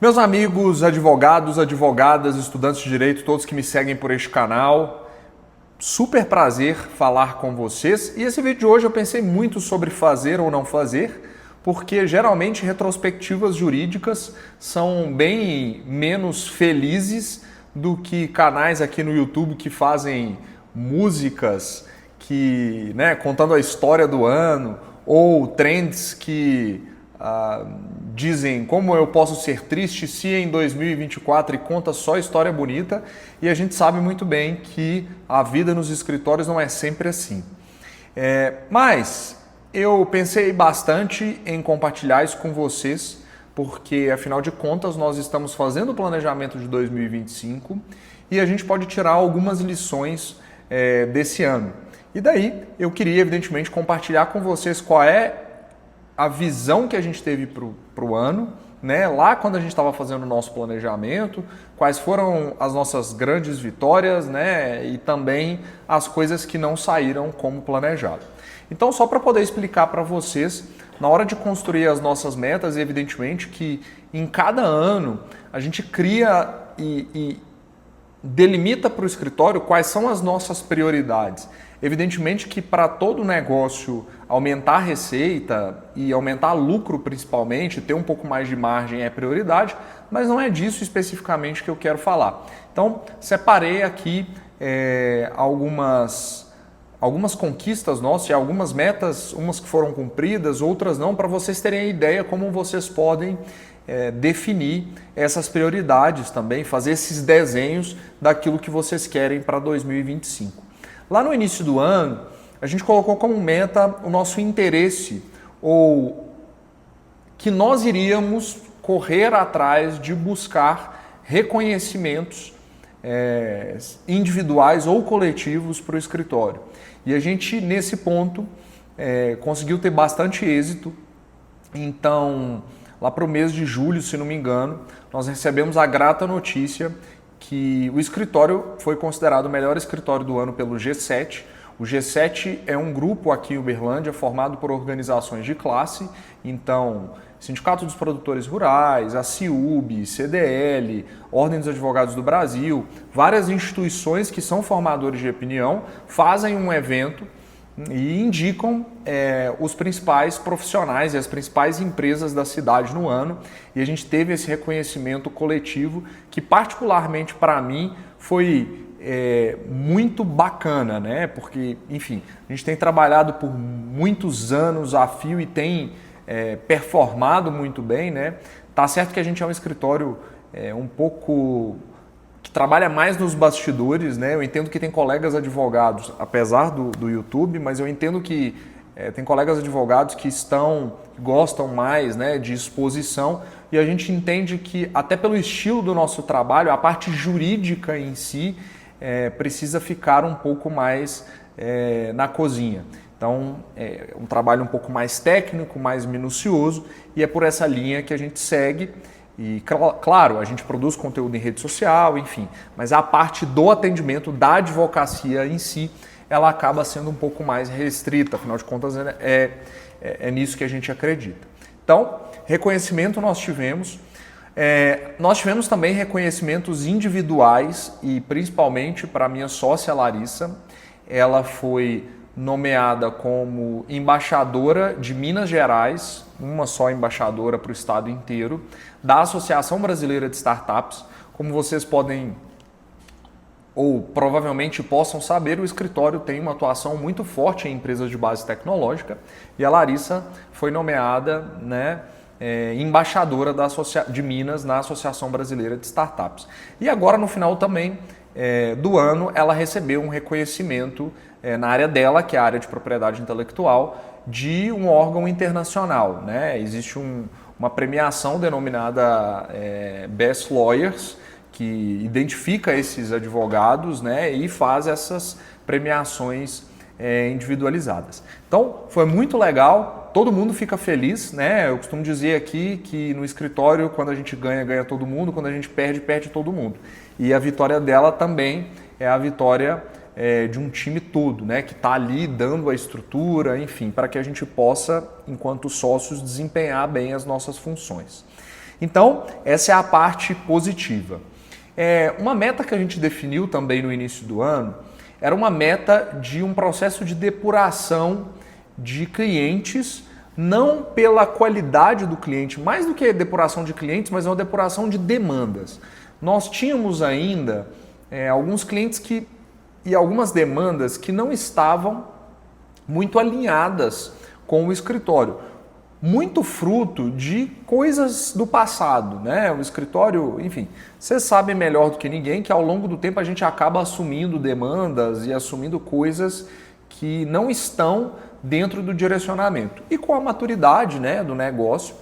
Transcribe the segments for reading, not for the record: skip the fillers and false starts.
Meus amigos, advogados, advogadas, estudantes de direito, todos que me seguem por este canal, super prazer falar com vocês. E esse vídeo de hoje eu pensei muito sobre fazer ou não fazer, porque geralmente retrospectivas jurídicas são bem menos felizes do que canais aqui no YouTube que fazem músicas contando a história do ano, ou trends que dizem como eu posso ser triste se em 2024 e conta só história bonita, e a gente sabe muito bem que a vida nos escritórios não é sempre assim. Mas eu pensei bastante em compartilhar isso com vocês, porque afinal de contas nós estamos fazendo o planejamento de 2025 e a gente pode tirar algumas lições desse ano. E daí eu queria evidentemente compartilhar com vocês qual é a visão que a gente teve para o ano, né? Lá quando a gente estava fazendo o nosso planejamento, quais foram as nossas grandes vitórias, né? E também as coisas que não saíram como planejado. Então, só para poder explicar para vocês, na hora de construir as nossas metas, evidentemente que em cada ano a gente cria e delimita para o escritório quais são as nossas prioridades. Evidentemente que para todo negócio aumentar a receita e aumentar lucro principalmente, ter um pouco mais de margem é prioridade, mas não é disso especificamente que eu quero falar. Então, separei aqui algumas conquistas nossas e algumas metas, umas que foram cumpridas, outras não, para vocês terem a ideia como vocês podem definir essas prioridades também, fazer esses desenhos daquilo que vocês querem para 2025. Lá no início do ano, a gente colocou como meta o nosso interesse, ou que nós iríamos correr atrás de buscar reconhecimentos individuais ou coletivos para o escritório. E a gente, nesse ponto, conseguiu ter bastante êxito. Então, lá para o mês de julho, se não me engano, nós recebemos a grata notícia que o escritório foi considerado o melhor escritório do ano pelo G7. O G7 é um grupo aqui em Uberlândia formado por organizações de classe, então Sindicato dos Produtores Rurais, a CIUB, CDL, Ordem dos Advogados do Brasil, várias instituições que são formadores de opinião, fazem um evento e indicam os principais profissionais e as principais empresas da cidade no ano, e a gente teve esse reconhecimento coletivo que particularmente para mim foi muito bacana, né? Porque, enfim, a gente tem trabalhado por muitos anos a fio e tem performado muito bem, né? Tá certo que a gente é um escritório um pouco que trabalha mais nos bastidores, né? Eu entendo que tem colegas advogados, apesar do YouTube, mas eu entendo que tem colegas advogados que gostam mais, né, de exposição, e a gente entende que até pelo estilo do nosso trabalho, a parte jurídica em si precisa ficar um pouco mais na cozinha. Então, é um trabalho um pouco mais técnico, mais minucioso, e é por essa linha que a gente segue. E, claro, a gente produz conteúdo em rede social, enfim, mas a parte do atendimento, da advocacia em si, ela acaba sendo um pouco mais restrita, afinal de contas é nisso que a gente acredita. Então, reconhecimento nós tivemos. Nós tivemos também reconhecimentos individuais e principalmente para a minha sócia Larissa. Ela foi nomeada como embaixadora de Minas Gerais, uma só embaixadora para o estado inteiro, da Associação Brasileira de Startups. Como vocês podem ou provavelmente possam saber, o escritório tem uma atuação muito forte em empresas de base tecnológica, e a Larissa foi nomeada, embaixadora de Minas na Associação Brasileira de Startups. E agora, no final também do ano, ela recebeu um reconhecimento na área dela, que é a área de propriedade intelectual, de um órgão internacional, né? Existe uma premiação denominada Best Lawyers, que identifica esses advogados, né, e faz essas premiações individualizadas. Então, foi muito legal, todo mundo fica feliz, né? Eu costumo dizer aqui que no escritório, quando a gente ganha, ganha todo mundo, quando a gente perde, perde todo mundo. E a vitória dela também é a vitória de um time todo, né, que está ali dando a estrutura, enfim, para que a gente possa, enquanto sócios, desempenhar bem as nossas funções. Então, essa é a parte positiva. Uma meta que a gente definiu também no início do ano era uma meta de um processo de depuração de clientes, não pela qualidade do cliente, mais do que depuração de clientes, mas é uma depuração de demandas. Nós tínhamos ainda alguns clientes e algumas demandas que não estavam muito alinhadas com o escritório. Muito fruto de coisas do passado, né? O escritório, enfim, vocês sabem melhor do que ninguém que ao longo do tempo a gente acaba assumindo demandas e assumindo coisas que não estão dentro do direcionamento. E com a maturidade, né, do negócio,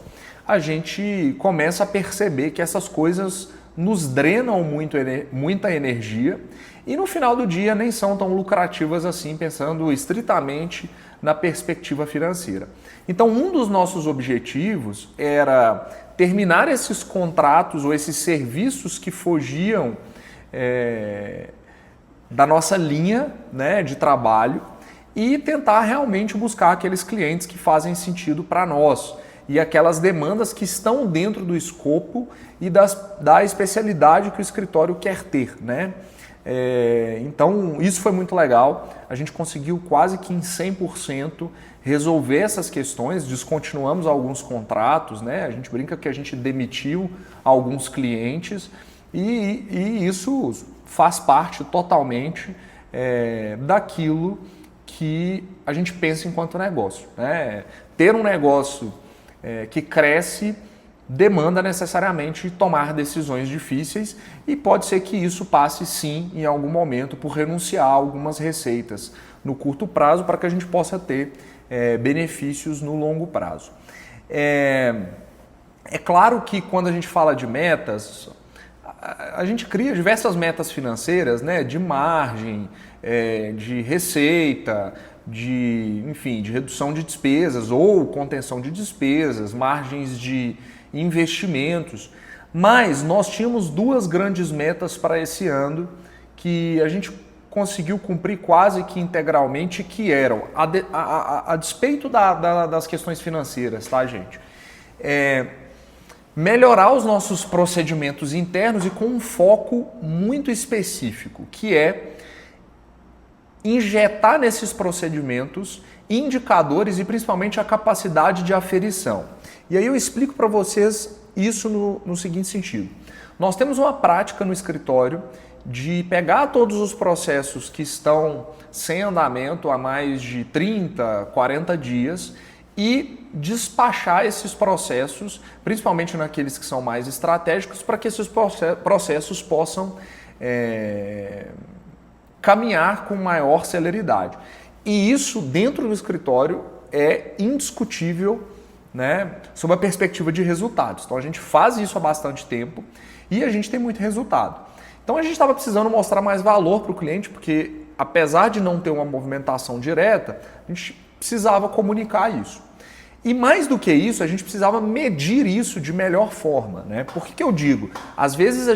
a gente começa a perceber que essas coisas nos drenam muita energia e no final do dia nem são tão lucrativas assim, pensando estritamente na perspectiva financeira. Então, um dos nossos objetivos era terminar esses contratos ou esses serviços que fugiam da nossa linha, né, de trabalho e tentar realmente buscar aqueles clientes que fazem sentido para nós e aquelas demandas que estão dentro do escopo e da especialidade que o escritório quer ter, né? Então, isso foi muito legal. A gente conseguiu quase que em 100% resolver essas questões, descontinuamos alguns contratos, né? A gente brinca que a gente demitiu alguns clientes e isso faz parte totalmente daquilo que a gente pensa enquanto negócio, né? Ter um negócio que cresce demanda necessariamente tomar decisões difíceis e pode ser que isso passe sim em algum momento por renunciar a algumas receitas no curto prazo para que a gente possa ter benefícios no longo prazo. É claro que quando a gente fala de metas, a gente cria diversas metas financeiras, né, de margem, de receita, enfim, de redução de despesas ou contenção de despesas, margens de investimentos, mas nós tínhamos duas grandes metas para esse ano que a gente conseguiu cumprir quase que integralmente, que eram, a despeito das questões financeiras, tá, gente? Melhorar os nossos procedimentos internos e com um foco muito específico, que é injetar nesses procedimentos indicadores e principalmente a capacidade de aferição. E aí eu explico para vocês isso no seguinte sentido. Nós temos uma prática no escritório de pegar todos os processos que estão sem andamento há mais de 30, 40 dias e despachar esses processos, principalmente naqueles que são mais estratégicos, para que esses processos possam caminhar com maior celeridade. E isso, dentro do escritório, é indiscutível, né, sob a perspectiva de resultados. Então a gente faz isso há bastante tempo e a gente tem muito resultado. Então a gente estava precisando mostrar mais valor para o cliente, porque apesar de não ter uma movimentação direta, a gente precisava comunicar isso. E mais do que isso, a gente precisava medir isso de melhor forma, né? Por que eu digo? Às vezes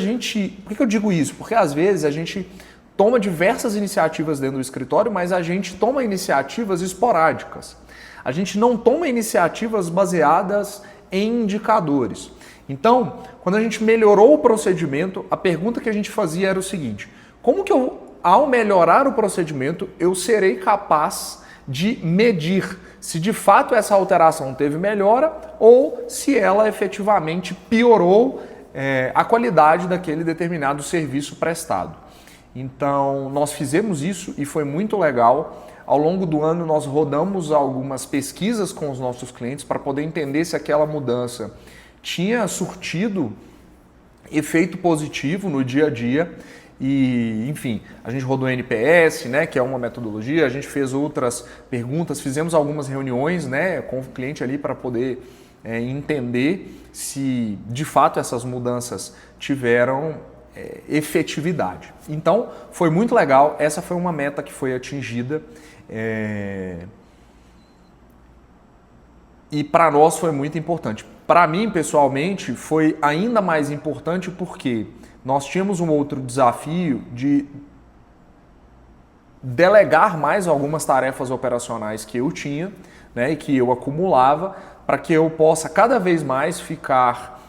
por que eu digo isso? Porque às vezes a gente toma diversas iniciativas dentro do escritório, mas a gente toma iniciativas esporádicas. A gente não toma iniciativas baseadas em indicadores. Então, quando a gente melhorou o procedimento, a pergunta que a gente fazia era o seguinte: como que ao melhorar o procedimento, eu serei capaz de medir se de fato essa alteração teve melhora ou se ela efetivamente piorou a qualidade daquele determinado serviço prestado? Então, nós fizemos isso e foi muito legal. Ao longo do ano, nós rodamos algumas pesquisas com os nossos clientes para poder entender se aquela mudança tinha surtido efeito positivo no dia a dia. E, enfim, a gente rodou NPS, né, que é uma metodologia, a gente fez outras perguntas, fizemos algumas reuniões, né, com o cliente ali para poder entender se de fato essas mudanças tiveram efetividade. Então, foi muito legal, essa foi uma meta que foi atingida e para nós foi muito importante. Para mim, pessoalmente, foi ainda mais importante porque nós tínhamos um outro desafio de delegar mais algumas tarefas operacionais que eu tinha, né, e que eu acumulava, para que eu possa cada vez mais ficar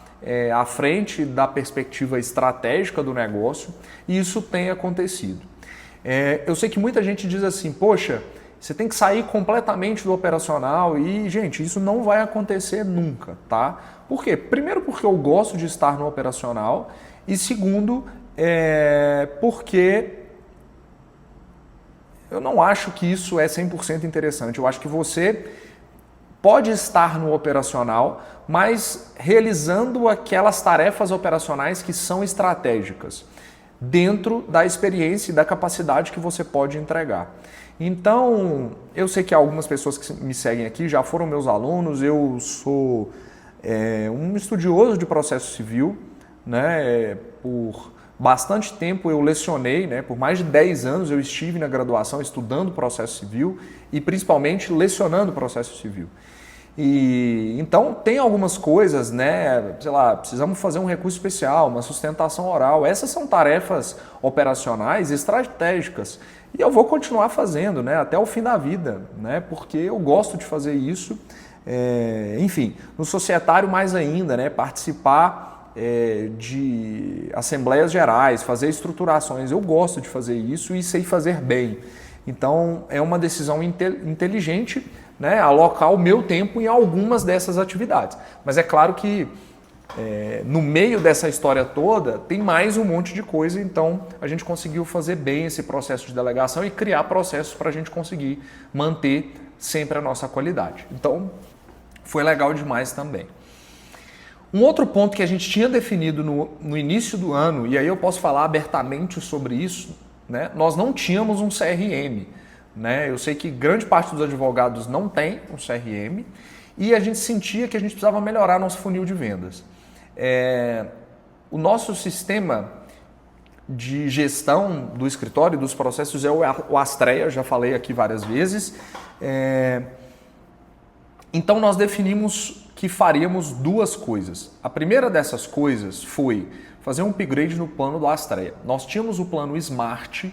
à frente da perspectiva estratégica do negócio, e isso tem acontecido. Eu sei que muita gente diz assim, poxa, você tem que sair completamente do operacional e, gente, isso não vai acontecer nunca, tá? Por quê? Primeiro porque eu gosto de estar no operacional e segundo, porque eu não acho que isso é 100% interessante. Eu acho que você pode estar no operacional, mas realizando aquelas tarefas operacionais que são estratégicas, dentro da experiência e da capacidade que você pode entregar. Então, eu sei que algumas pessoas que me seguem aqui já foram meus alunos, eu sou um estudioso de processo civil, né? Por bastante tempo eu lecionei, né? Por mais de 10 anos eu estive na graduação estudando processo civil e principalmente lecionando processo civil. E então tem algumas coisas, né? Sei lá, precisamos fazer um recurso especial, uma sustentação oral. Essas são tarefas operacionais estratégicas e eu vou continuar fazendo, né? Até o fim da vida, né? Porque eu gosto de fazer isso. Enfim, no societário mais ainda, né? Participar de assembleias gerais, fazer estruturações. Eu gosto de fazer isso e sei fazer bem. Então é uma decisão inteligente, né, alocar o meu tempo em algumas dessas atividades. Mas é claro que no meio dessa história toda tem mais um monte de coisa, então a gente conseguiu fazer bem esse processo de delegação e criar processos para a gente conseguir manter sempre a nossa qualidade. Então foi legal demais também. Um outro ponto que a gente tinha definido no início do ano, e aí eu posso falar abertamente sobre isso, né, nós não tínhamos um CRM. Né? Eu sei que grande parte dos advogados não tem um CRM e a gente sentia que a gente precisava melhorar nosso funil de vendas. O nosso sistema de gestão do escritório e dos processos é o Astreia, já falei aqui várias vezes. Então nós definimos que faríamos duas coisas. A primeira dessas coisas foi fazer um upgrade no plano do Astreia. Nós tínhamos o plano Smart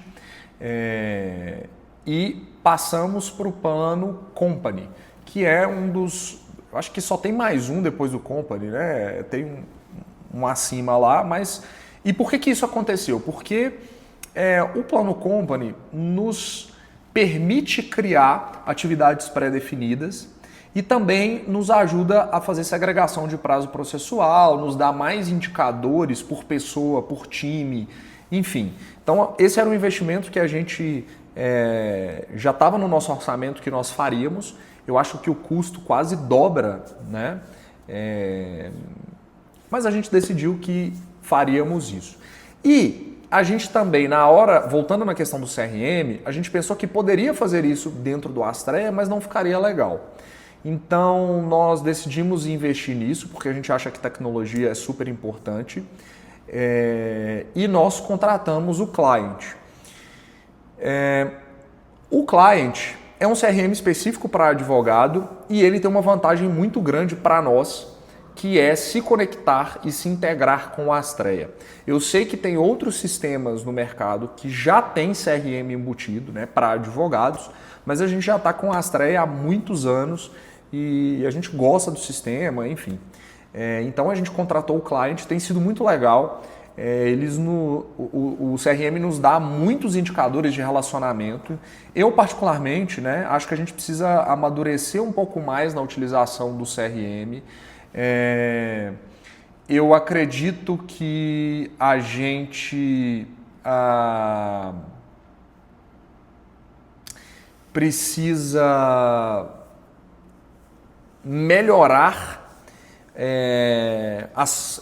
e passamos para o plano Company, que é um dos... Acho que só tem mais um depois do Company, né? Tem um acima lá, mas... E por que isso aconteceu? Porque o plano Company nos permite criar atividades pré-definidas e também nos ajuda a fazer segregação de prazo processual, nos dá mais indicadores por pessoa, por time, enfim. Então, esse era um investimento que a gente já estava no nosso orçamento que nós faríamos. Eu acho que o custo quase dobra, né? Mas a gente decidiu que faríamos isso. E a gente também, na hora, voltando na questão do CRM, a gente pensou que poderia fazer isso dentro do Astreia, mas não ficaria legal. Então, nós decidimos investir nisso, porque a gente acha que tecnologia é super importante. E nós contratamos o Client. O Client é um CRM específico para advogado e ele tem uma vantagem muito grande para nós, que é se conectar e se integrar com o Astreia. Eu sei que tem outros sistemas no mercado que já tem CRM embutido, né, para advogados, mas a gente já está com o Astreia há muitos anos e a gente gosta do sistema, enfim. Então a gente contratou o Client, tem sido muito legal. O CRM nos dá muitos indicadores de relacionamento. Eu, particularmente, né, acho que a gente precisa amadurecer um pouco mais na utilização do CRM. Eu acredito que a gente precisa melhorar,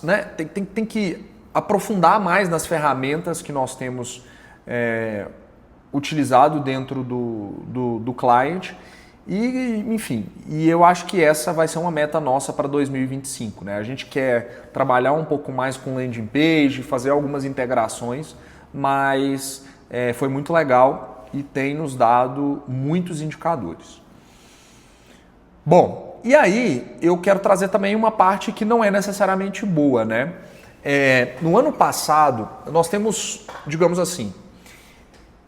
né, tem que aprofundar mais nas ferramentas que nós temos utilizado dentro do client e, enfim, e eu acho que essa vai ser uma meta nossa para 2025, né? A gente quer trabalhar um pouco mais com landing page, fazer algumas integrações, mas foi muito legal e tem nos dado muitos indicadores. Bom, e aí eu quero trazer também uma parte que não é necessariamente boa, né? No ano passado, nós temos, digamos assim,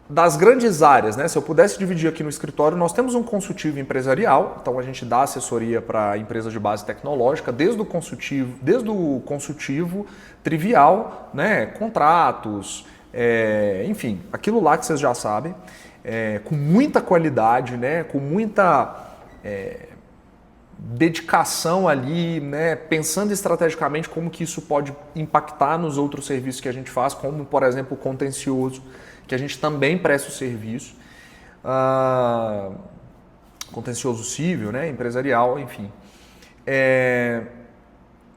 das grandes áreas, né? Se eu pudesse dividir aqui no escritório, nós temos um consultivo empresarial, então a gente dá assessoria para empresas de base tecnológica, desde o consultivo trivial, né? Contratos, enfim, aquilo lá que vocês já sabem, com muita qualidade, né? Com muita dedicação ali, né? Pensando estrategicamente como que isso pode impactar nos outros serviços que a gente faz, como, por exemplo, o contencioso, que a gente também presta o serviço, contencioso civil, né, empresarial, enfim.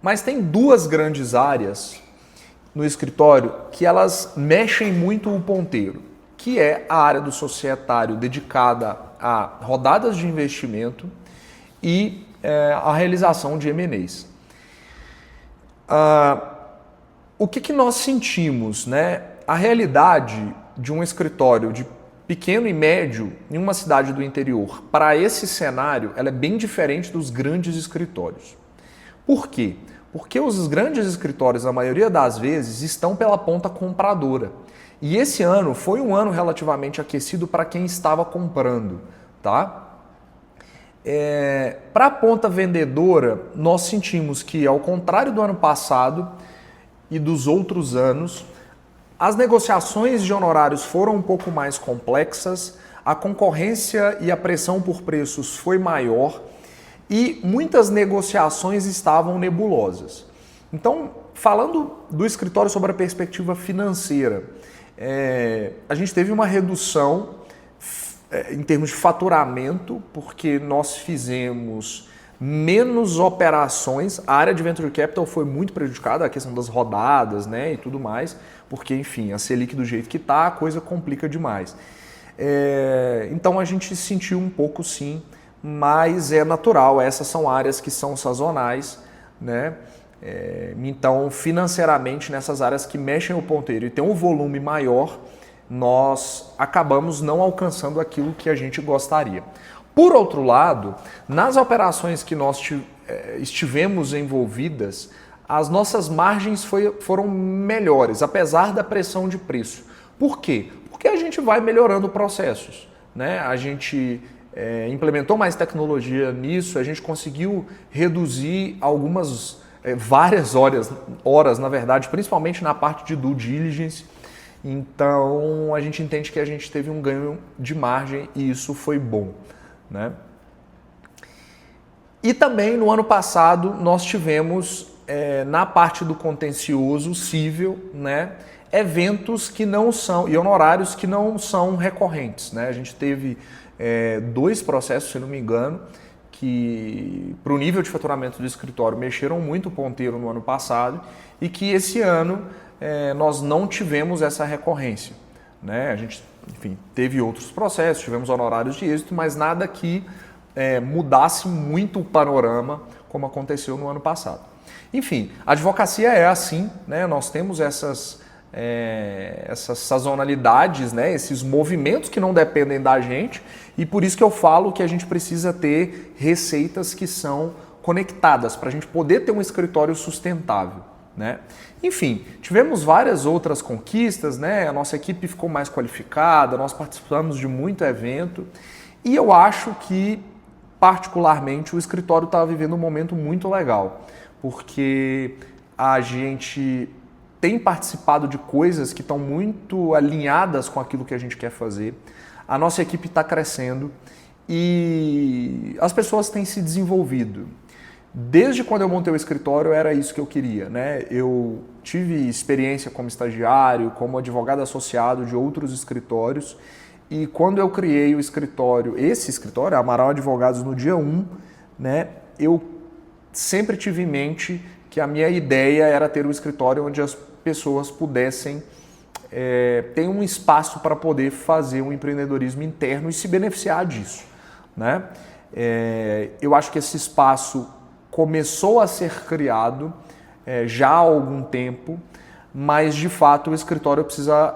Mas tem duas grandes áreas no escritório que elas mexem muito o ponteiro, que é a área do societário dedicada a rodadas de investimento e a realização de M&As. O que nós sentimos, né? A realidade de um escritório de pequeno e médio em uma cidade do interior para esse cenário, ela é bem diferente dos grandes escritórios. Por quê? Porque os grandes escritórios, a maioria das vezes, estão pela ponta compradora. E esse ano foi um ano relativamente aquecido para quem estava comprando, tá? Para a ponta vendedora, nós sentimos que, ao contrário do ano passado e dos outros anos, as negociações de honorários foram um pouco mais complexas, a concorrência e a pressão por preços foi maior e muitas negociações estavam nebulosas. Então, falando do escritório sobre a perspectiva financeira, a gente teve uma redução em termos de faturamento, porque nós fizemos menos operações. A área de Venture Capital foi muito prejudicada, a questão das rodadas, né, e tudo mais, porque, enfim, a Selic do jeito que está, a coisa complica demais. Então a gente sentiu um pouco sim, mas é natural, essas são áreas que são sazonais, né? Então, financeiramente, nessas áreas que mexem o ponteiro e tem um volume maior, nós acabamos não alcançando aquilo que a gente gostaria. Por outro lado, nas operações que nós estivemos envolvidas, as nossas margens foram melhores, apesar da pressão de preço. Por quê? Porque a gente vai melhorando processos, né? A gente implementou mais tecnologia nisso, a gente conseguiu reduzir várias horas, na verdade, principalmente na parte de due diligence. Então, a gente entende que a gente teve um ganho de margem e isso foi bom, né? E também no ano passado nós tivemos na parte do contencioso civil, né, eventos que não são e honorários que não são recorrentes, né? A gente teve 2 processos, se não me engano, que para o nível de faturamento do escritório mexeram muito o ponteiro no ano passado e que esse ano nós não tivemos essa recorrência, né? A gente, enfim, teve outros processos, tivemos honorários de êxito, mas nada que mudasse muito o panorama como aconteceu no ano passado. Enfim, a advocacia é assim, né? Nós temos essas sazonalidades, né? Esses movimentos que não dependem da gente e por isso que eu falo que a gente precisa ter receitas que são conectadas para a gente poder ter um escritório sustentável, né? Enfim, tivemos várias outras conquistas, né? A nossa equipe ficou mais qualificada, nós participamos de muito evento e eu acho que, particularmente, o escritório está vivendo um momento muito legal, porque a gente tem participado de coisas que estão muito alinhadas com aquilo que a gente quer fazer. A nossa equipe está crescendo e as pessoas têm se desenvolvido. Desde quando eu montei o escritório era isso que eu queria, né? Eu tive experiência como estagiário, como advogado associado de outros escritórios e quando eu criei o escritório, esse escritório, Amaral Advogados, no dia 1, né, eu sempre tive em mente que a minha ideia era ter um escritório onde as pessoas pudessem ter um espaço para poder fazer um empreendedorismo interno e se beneficiar disso, né? Eu acho que esse espaço começou a ser criado já há algum tempo, mas de fato o escritório precisa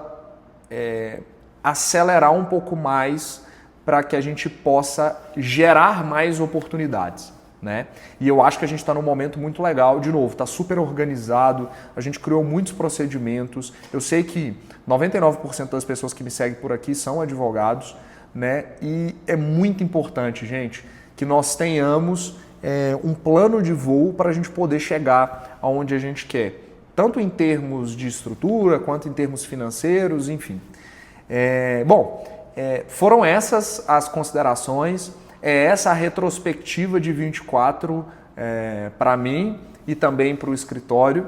acelerar um pouco mais para que a gente possa gerar mais oportunidades, né? E eu acho que a gente está num momento muito legal, de novo, está super organizado, a gente criou muitos procedimentos. Eu sei que 99% das pessoas que me seguem por aqui são advogados, né? E é muito importante, gente, que nós tenhamos um plano de voo para a gente poder chegar aonde a gente quer, tanto em termos de estrutura quanto em termos financeiros, enfim. Foram essas as considerações. Essa a retrospectiva de 24 para mim e também para o escritório.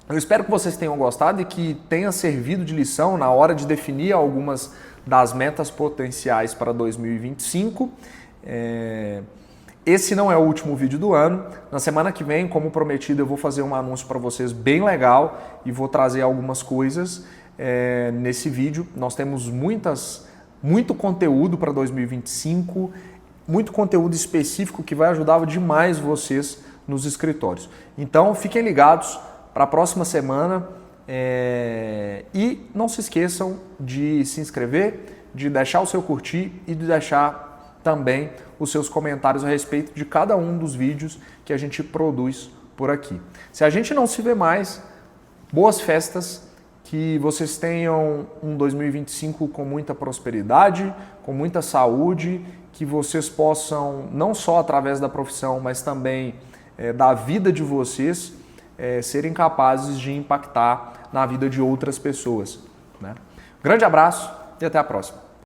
Eu espero que vocês tenham gostado e que tenha servido de lição na hora de definir algumas das metas potenciais para 2025. Esse não é o último vídeo do ano. Na semana que vem, como prometido, eu vou fazer um anúncio para vocês bem legal e vou trazer algumas coisas nesse vídeo. Nós temos muito conteúdo para 2025, muito conteúdo específico que vai ajudar demais vocês nos escritórios. Então, fiquem ligados para a próxima semana e não se esqueçam de se inscrever, de deixar o seu curtir e de deixar também os seus comentários a respeito de cada um dos vídeos que a gente produz por aqui. Se a gente não se vê mais, boas festas, que vocês tenham um 2025 com muita prosperidade, com muita saúde, que vocês possam, não só através da profissão, mas também da vida de vocês, serem capazes de impactar na vida de outras pessoas, né? Grande abraço e até a próxima.